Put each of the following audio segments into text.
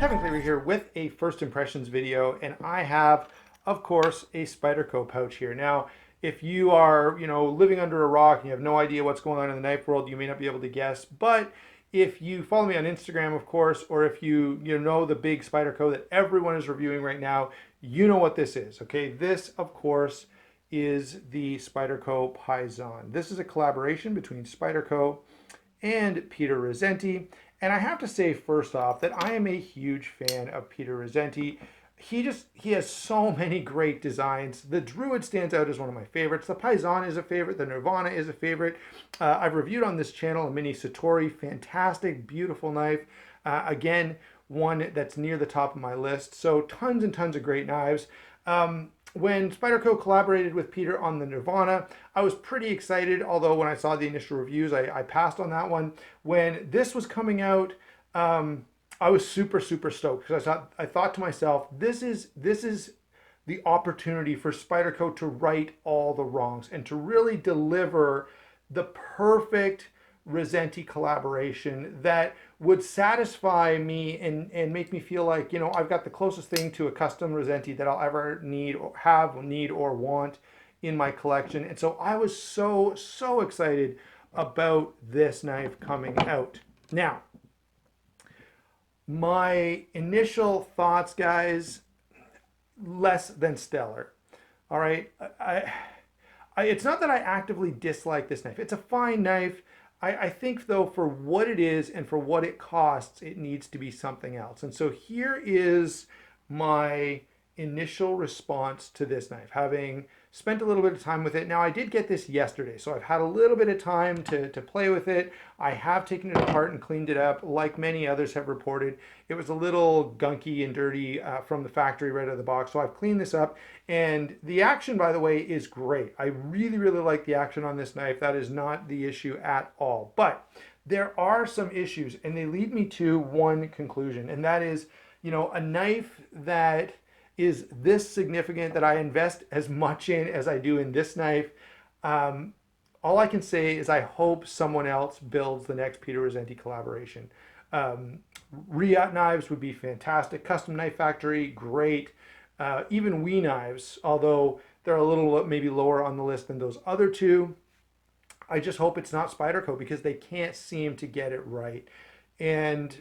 Kevin Cleary here with a first impressions video, and I have, of course, a Spyderco pouch here. Now, if you are, living under a rock and you have no idea what's going on in the knife world, you may not be able to guess. But if you follow me on Instagram, of course, or if you know the big Spyderco that everyone is reviewing right now, you know what this is. Okay, this, of course, is the Spyderco Paysan. This is a collaboration between Spyderco and Peter Rizzenti. And I have to say first off that I am a huge fan of Peter Rizzenti. He has so many great designs. The Druid stands out as one of my favorites. The Paysan is a favorite. The Nirvana is a favorite. I've reviewed on this channel a mini Satori, fantastic, beautiful knife. Again, one that's near the top of my list. So tons and tons of great knives. When Spyderco collaborated with Peter on the Nirvana, I was pretty excited, although when I saw the initial reviews, I passed on that one. When this was coming out, I was super stoked because I thought to myself, this is the opportunity for Spyderco to right all the wrongs and to really deliver the perfect Rizzenti collaboration that would satisfy me and make me feel like, I've got the closest thing to a custom Rizzenti that I'll ever need or want in my collection. And so I was so excited about this knife coming out. Now, my initial thoughts, guys, less than stellar. All right. It's not that I actively dislike this knife. It's a fine knife. I think, though, for what it is and for what it costs, it needs to be something else. And so here is my initial response to this knife, having spent a little bit of time with it. Now, I did get this yesterday, so I've had a little bit of time to play with it. I have taken it apart and cleaned it up, like many others have reported. It was a little gunky and dirty from the factory right out of the box, so I've cleaned this up. And the action, by the way, is great. I really like the action on this knife. That is not the issue at all. But there are some issues, and they lead me to one conclusion, and that is, a knife that is this significant, that I invest as much in as I do in this knife. All I can say is I hope someone else builds the next Peter Rizzenti collaboration. Riat knives would be fantastic. Custom Knife Factory, great. Even WE knives, although they're a little maybe lower on the list than those other two. I just hope it's not Spyderco because they can't seem to get it right. And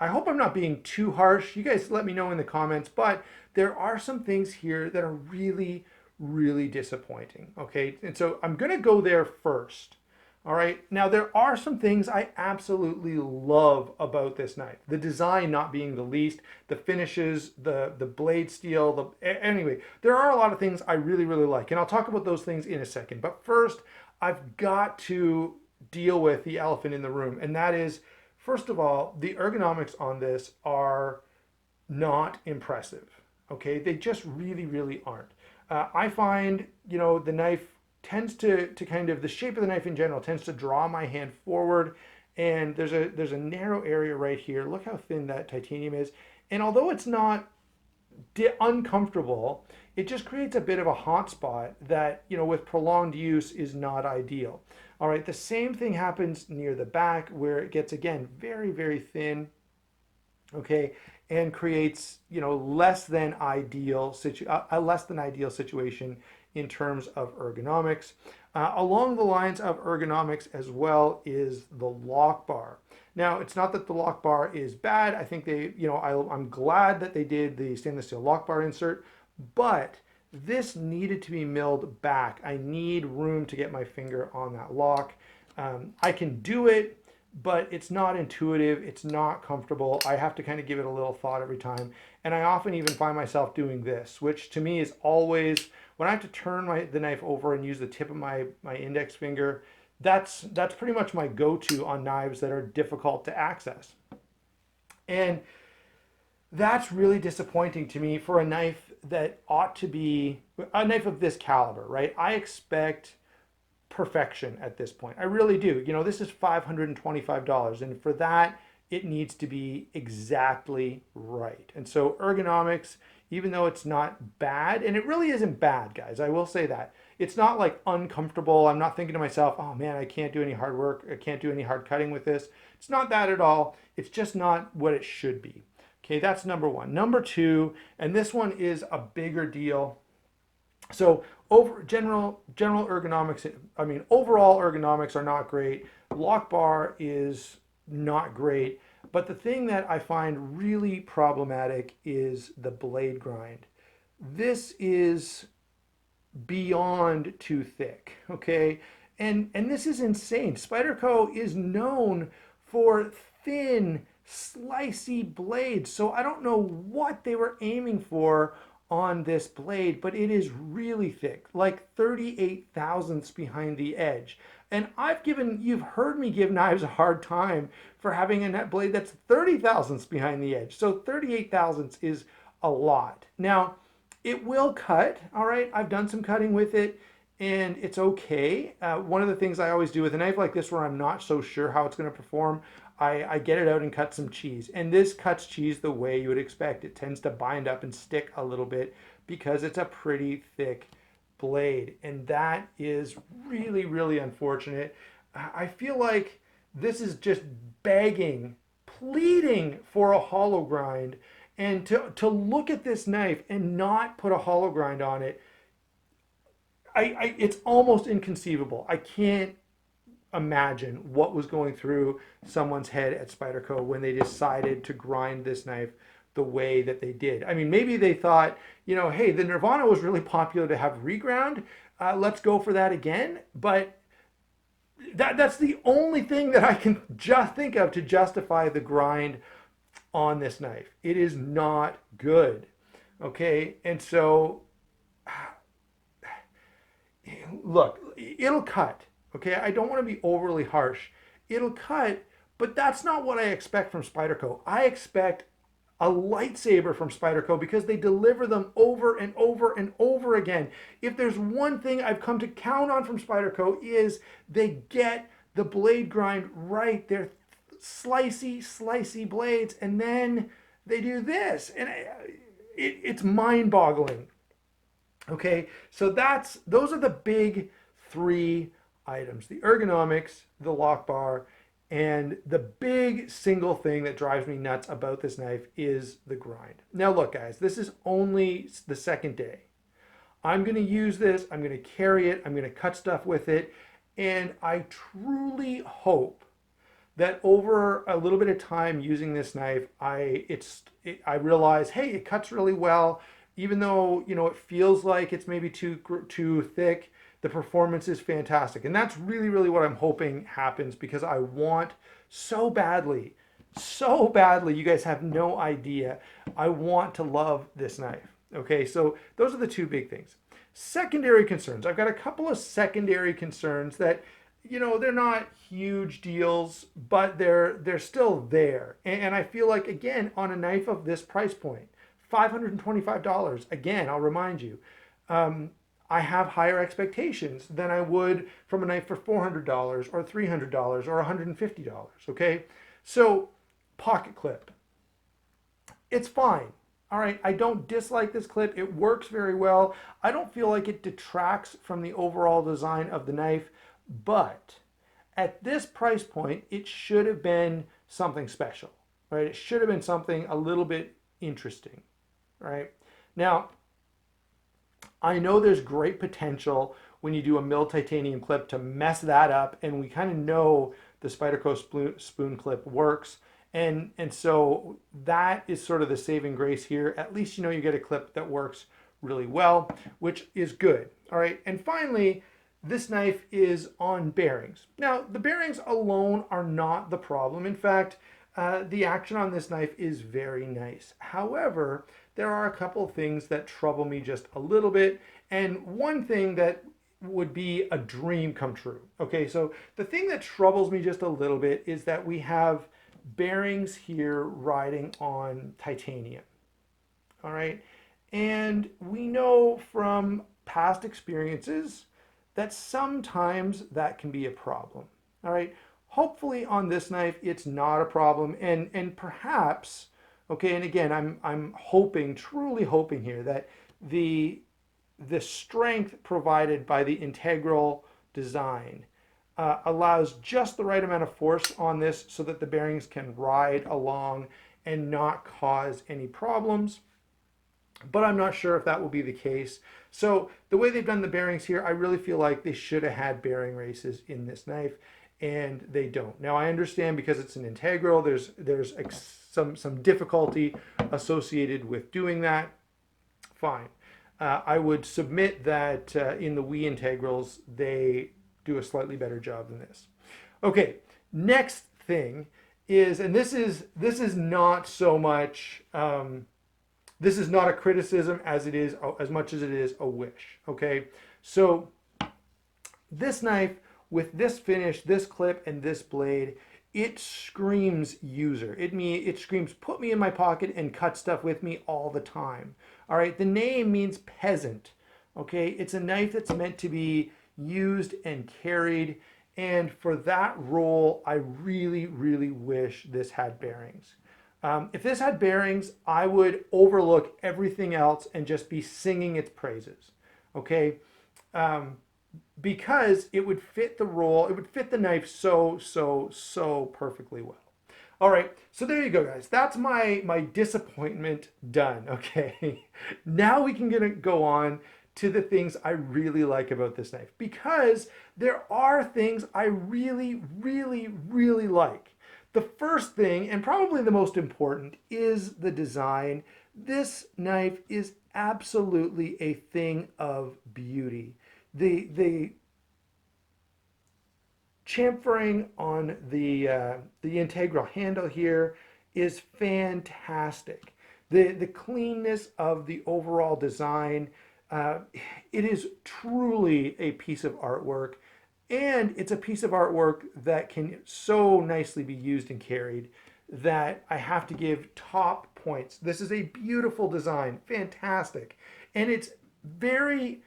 I hope I'm not being too harsh. You guys let me know in the comments, but there are some things here that are really disappointing, okay? And so I'm gonna go there first, all right? Now, there are some things I absolutely love about this knife. The design not being the least, the finishes, the blade steel, anyway, there are a lot of things I really like, and I'll talk about those things in a second. But first, I've got to deal with the elephant in the room, and that is, first of all, the ergonomics on this are not impressive, okay? They just really aren't. I find, the knife tends to kind of, the shape of the knife in general tends to draw my hand forward, and there's a narrow area right here. Look how thin that titanium is. And although it's not uncomfortable, it just creates a bit of a hot spot that, with prolonged use is not ideal. All right, the same thing happens near the back where it gets, again, very thin, okay, and creates, less than ideal situation in terms of ergonomics. Along the lines of ergonomics as well is the lock bar. Now, it's not that the lock bar is bad. I think I'm glad that they did the stainless steel lock bar insert, but this needed to be milled back. I need room to get my finger on that lock. I can do it, but it's not intuitive. It's not comfortable. I have to kind of give it a little thought every time. And I often even find myself doing this, which to me is always, when I have to turn the knife over and use the tip of my index finger, that's pretty much my go-to on knives that are difficult to access. And that's really disappointing to me for a knife that ought to be a knife of this caliber, right? I expect perfection at this point. I really do. This is $525, and for that, it needs to be exactly right. And so ergonomics, even though it's not bad, and it really isn't bad, guys, I will say that. It's not like uncomfortable. I'm not thinking to myself, oh man, I can't do any hard work. I can't do any hard cutting with this. It's not that at all. It's just not what it should be. Okay, that's number one. Number two, and this one is a bigger deal. So over general ergonomics, I mean overall ergonomics are not great. Lock bar is not great, but the thing that I find really problematic is the blade grind. This is beyond too thick, okay? And this is insane. Spyderco is known for thin, slicey blades. So I don't know what they were aiming for on this blade, but it is really thick, like 38 thousandths behind the edge. And you've heard me give knives a hard time for having a net blade that's 30 thousandths behind the edge. So 38 thousandths is a lot. Now, it will cut, all right? I've done some cutting with it and it's okay. One of the things I always do with a knife like this where I'm not so sure how it's gonna perform, I get it out and cut some cheese. And this cuts cheese the way you would expect. It tends to bind up and stick a little bit because it's a pretty thick blade. And that is really, really unfortunate. I feel like this is just begging, pleading for a hollow grind. And to look at this knife and not put a hollow grind on it, it's almost inconceivable. I can't imagine what was going through someone's head at Spyderco when they decided to grind this knife the way that they did. I mean, maybe they thought, you know, hey, the Nirvana was really popular to have reground. Let's go for that again. But that's the only thing that I can just think of to justify the grind on this knife. It is not good. Okay, and so look, it'll cut. Okay, I don't want to be overly harsh. It'll cut, but that's not what I expect from Spyderco. I expect a lightsaber from Spyderco because they deliver them over and over and over again. If there's one thing I've come to count on from Spyderco is they get the blade grind right. They're slicey blades, and then they do this, and it's mind-boggling. Okay, so those are the big three items: the ergonomics, the lock bar, and the big single thing that drives me nuts about this knife is the grind. Now look, guys, this is only the second day. I'm going to use this, I'm going to carry it, I'm going to cut stuff with it, and I truly hope that over a little bit of time using this knife, I realize, hey, it cuts really well. Even though, you know, it feels like it's maybe too thick, the performance is fantastic. And that's really, really what I'm hoping happens, because I want so badly, you guys have no idea, I want to love this knife. Okay, so those are the two big things. Secondary concerns. I've got a couple of secondary concerns that, you know, they're not huge deals, but they're still there. And I feel like, again, on a knife of this price point, $525, again, I'll remind you, I have higher expectations than I would from a knife for $400 or $300 or $150, okay? So, pocket clip. It's fine. All right, I don't dislike this clip. It works very well. I don't feel like it detracts from the overall design of the knife, but at this price point, it should have been something special, right? It should have been something a little bit interesting, right? Now, I know there's great potential when you do a milled titanium clip to mess that up, and we kind of know the Spyderco spoon clip works. And so that is sort of the saving grace here. At least you know you get a clip that works really well, which is good. All right, and finally, this knife is on bearings. Now, the bearings alone are not the problem. In fact, the action on this knife is very nice. However, there are a couple of things that trouble me just a little bit, and one thing that would be a dream come true. Okay, so the thing that troubles me just a little bit is that we have bearings here riding on titanium. All right, and we know from past experiences that sometimes that can be a problem. All right, hopefully on this knife it's not a problem, and perhaps, okay, and again, I'm hoping, truly hoping here that the strength provided by the integral design allows just the right amount of force on this so that the bearings can ride along and not cause any problems. But I'm not sure if that will be the case. So the way they've done the bearings here, I really feel like they should have had bearing races in this knife, and they don't. Now I understand because it's an integral, there's some difficulty associated with doing that. Fine. I would submit that in the Wii integrals, they do a slightly better job than this. Okay, next thing is, and this is not so much. This is not a criticism as much as it is a wish. Okay, so this knife with this finish, this clip, and this blade, it screams user. It screams put me in my pocket and cut stuff with me all the time. All right, the name means peasant. Okay, it's a knife that's meant to be used and carried, and for that role, I really, really wish this had bearings. If this had bearings, I would overlook everything else and just be singing its praises. Okay, because it would fit the role, it would fit the knife so perfectly well. All right, so there you go, guys. That's my disappointment done. Okay, now we can go on to the things I really like about this knife, because there are things I really, really, really like. The first thing, and probably the most important, is the design. This knife is absolutely a thing of beauty. The chamfering on the integral handle here is fantastic. The cleanness of the overall design, it is truly a piece of artwork, and it's a piece of artwork that can so nicely be used and carried that I have to give top points. This is a beautiful design, fantastic, and it's very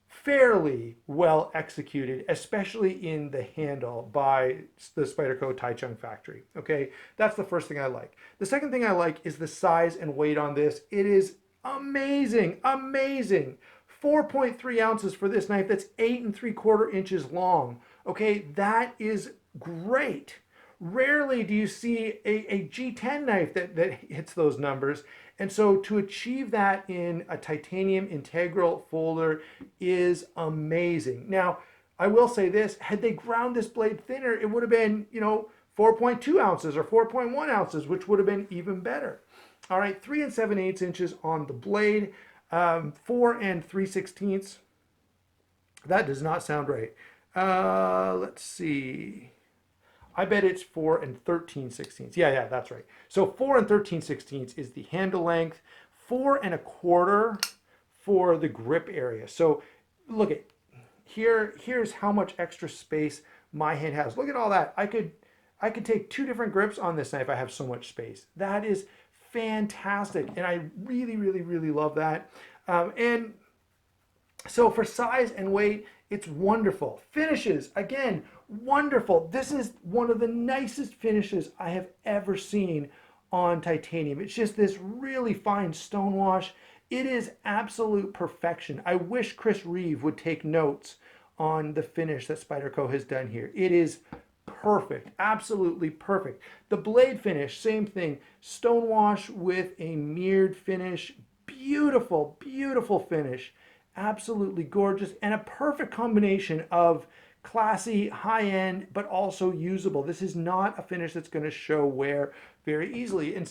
fairly well executed, especially in the handle by the Spyderco Taichung factory. Okay, that's the first thing I like. The second thing I like is the size and weight on this. It is amazing, amazing. 4.3 ounces for this knife that's 8 3/4 inches long. Okay, that is great. Rarely do you see a G10 knife that hits those numbers. And so to achieve that in a titanium integral folder is amazing. Now, I will say this, had they ground this blade thinner, it would have been, 4.2 ounces or 4.1 ounces, which would have been even better. All right, 3 7/8 inches on the blade, 4 3/16. That does not sound right. Let's see. I bet it's 4 13/16. Yeah, that's right. So 4 13/16 is the handle length, 4 1/4 for the grip area. So look at here's how much extra space my hand has. Look at all that. I could take 2 different grips on this knife. I have so much space. That is fantastic, and I really, really, really love that. And so for size and weight, it's wonderful. Finishes, again, wonderful. This is one of the nicest finishes I have ever seen on titanium. It's just this really fine stonewash. It is absolute perfection. I wish Chris Reeve would take notes on the finish that Spyderco has done here. It is perfect, absolutely perfect. The blade finish, same thing. Stonewash with a mirrored finish. Beautiful, beautiful finish. Absolutely gorgeous, and a perfect combination of classy, high-end, but also usable. This is not a finish that's going to show wear very easily. And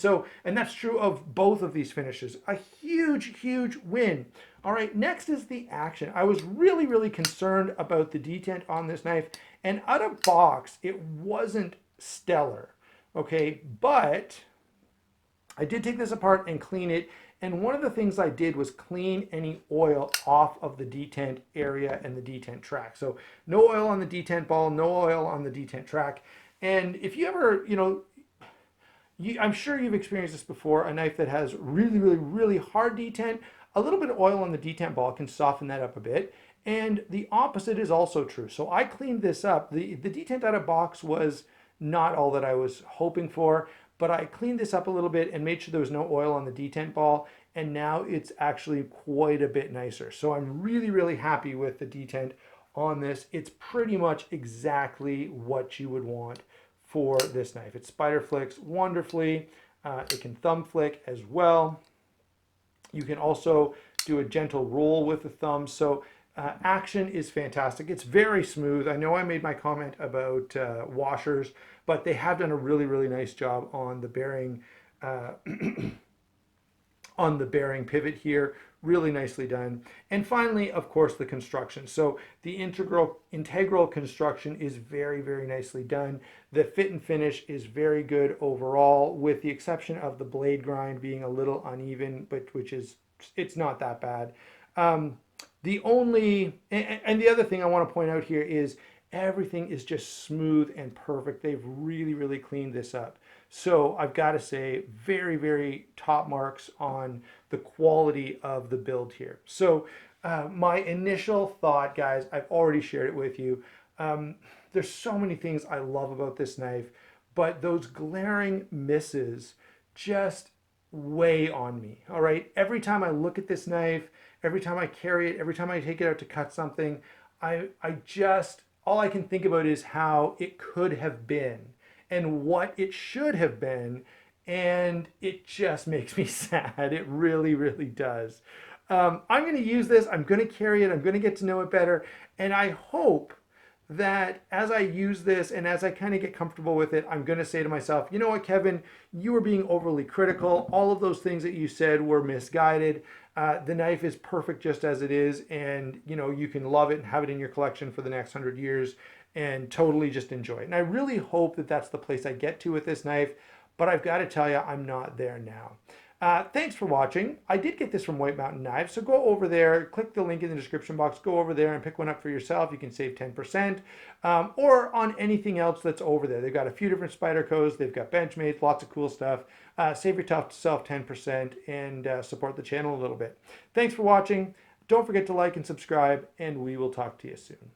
that's true of both of these finishes. A huge, huge win. All right, next is the action. I was really, really concerned about the detent on this knife, and out of box, it wasn't stellar. Okay, but I did take this apart and clean it. And one of the things I did was clean any oil off of the detent area and the detent track. So no oil on the detent ball, no oil on the detent track. And if you ever, I'm sure you've experienced this before, a knife that has really, really, really hard detent, a little bit of oil on the detent ball can soften that up a bit. And the opposite is also true. So I cleaned this up. The detent out of box was not all that I was hoping for, but I cleaned this up a little bit and made sure there was no oil on the detent ball, and now it's actually quite a bit nicer. So I'm really, really happy with the detent on this. It's pretty much exactly what you would want for this knife. It spider flicks wonderfully. It can thumb flick as well. You can also do a gentle roll with the thumb. So action is fantastic. It's very smooth. I know I made my comment about washers, but they have done a really, really nice job on the bearing uh, on the bearing pivot here. Really nicely done. And finally, of course, the construction. So the integral construction is very, very nicely done. The fit and finish is very good overall, with the exception of the blade grind being a little uneven, but it's not that bad. The only and the other thing I want to point out here is everything is just smooth and perfect. They've really, really cleaned this up. So I've got to say, very, very top marks on the quality of the build here. So my initial thought, guys, I've already shared it with you. There's so many things I love about this knife, but those glaring misses just weigh on me. All right. Every time I look at this knife, every time I carry it, every time I take it out to cut something, I just, all I can think about is how it could have been and what it should have been. And it just makes me sad. It really, really does. I'm going to use this. I'm going to carry it. I'm going to get to know it better. And I hope that as I use this and as I kind of get comfortable with it, I'm going to say to myself, you know what, Kevin, you were being overly critical. All of those things that you said were misguided. The knife is perfect just as it is, and you know, you can love it and have it in your collection for the next 100 years and totally just enjoy it. And I really hope that that's the place I get to with this knife, but I've got to tell you, I'm not there now. Thanks for watching. I did get this from White Mountain Knives, so go over there, click the link in the description box, go over there and pick one up for yourself. You can save 10%, or on anything else that's over there. They've got a few different Spydercos, they've got Benchmates, lots of cool stuff. Save yourself 10% and support the channel a little bit. Thanks for watching. Don't forget to like and subscribe, and we will talk to you soon.